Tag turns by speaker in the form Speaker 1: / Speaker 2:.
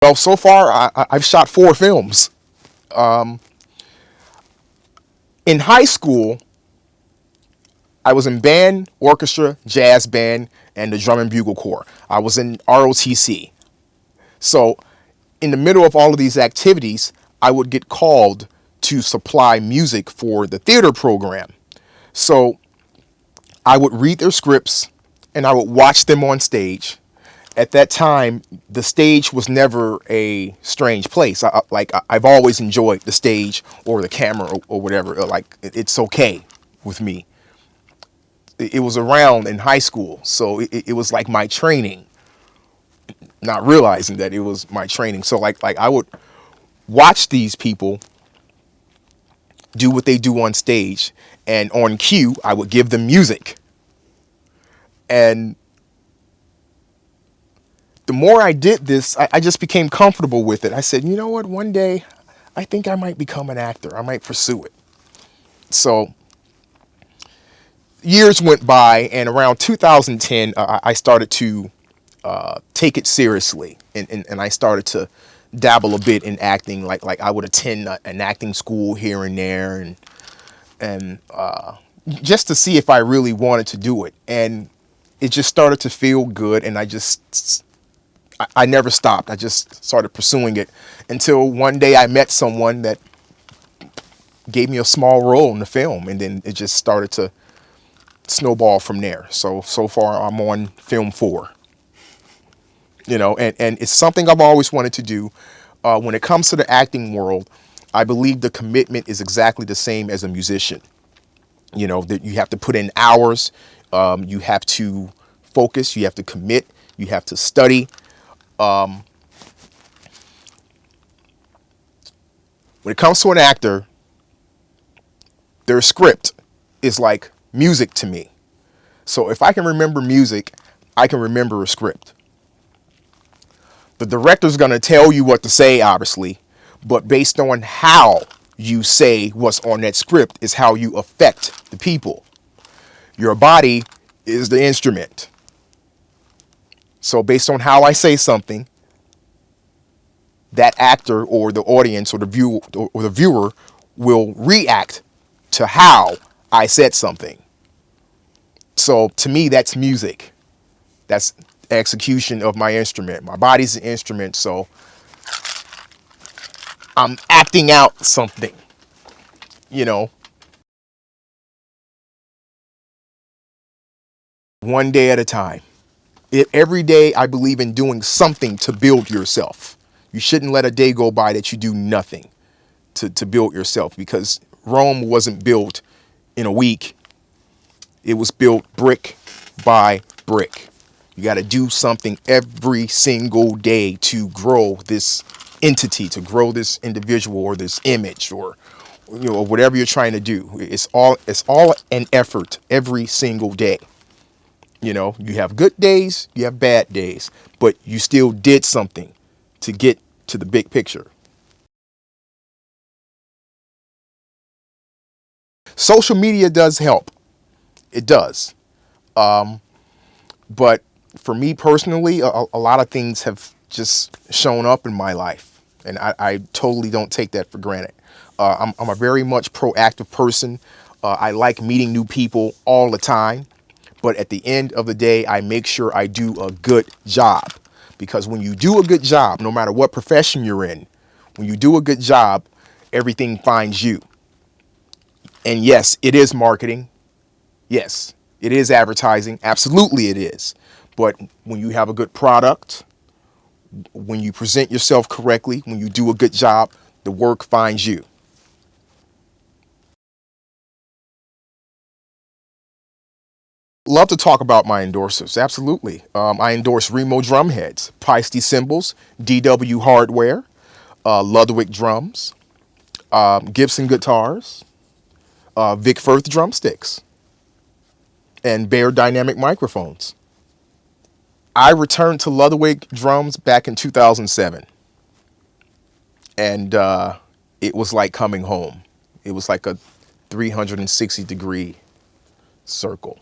Speaker 1: Well, so far I've shot 4 films. Um, in high school, I was in band, orchestra, jazz band, and the drum and bugle corps. I was in ROTC. So in the middle of all of these activities, I would get called to supply music for the theater program. So I would read their scripts and I would watch them on stage. At that time, the stage was never a strange place. I've always enjoyed the stage or the camera or whatever. Like, it's okay with me. It was around in high school, so it was like my training. Not realizing that it was my training. So like I would watch these people do what they do on stage, and on cue, I would give them music. And the more I did this, I just became comfortable with it. I said, you know what, one day I think I might become an actor. I might pursue it. So years went by, and around 2010, I started to take it seriously. And I started to dabble a bit in acting. Like I would attend an acting school here and there, and just to see if I really wanted to do it. And it just started to feel good, and I never stopped. I just started pursuing it until one day I met someone that gave me a small role in the film, and then it just started to snowball from there. So far I'm on film 4. And it's something I've always wanted to do. When it comes to the acting world, I believe the commitment is exactly the same as a musician. That you have to put in hours, you have to focus, you have to commit, you have to study. When it comes to an actor, their script is like music to me. So if I can remember music, I can remember a script. The director's going to tell you what to say, obviously, but based on how you say what's on that script is how you affect the people. Your body is the instrument. So based on how I say something, that actor or the audience or the viewer will react to how I said something. So to me, that's music. That's execution of my instrument. My body's an instrument, so I'm acting out something, one day at a time. Every day, I believe in doing something to build yourself. You shouldn't let a day go by that you do nothing to build yourself, because Rome wasn't built in a week. It was built brick by brick. You got to do something every single day to grow this entity, to grow this individual or this image, or whatever you're trying to do. It's all an effort every single day. You have good days, you have bad days, but you still did something to get to the big picture. Social media does help. It does. But for me personally, a lot of things have just shown up in my life, and I totally don't take that for granted. I'm a very much proactive person. I like meeting new people all the time. But at the end of the day, I make sure I do a good job. Because when you do a good job, no matter what profession you're in, when you do a good job, everything finds you. And yes, it is marketing. Yes, it is advertising. Absolutely it is. But when you have a good product, when you present yourself correctly, when you do a good job, the work finds you. Love to talk about my endorsers. Absolutely. I endorse Remo drum heads, Peisty cymbals, DW hardware, Ludwig drums, Gibson guitars, Vic Firth drumsticks, and Bear dynamic microphones. I returned to Ludwig drums back in 2007, and it was like coming home. It was like a 360-degree circle.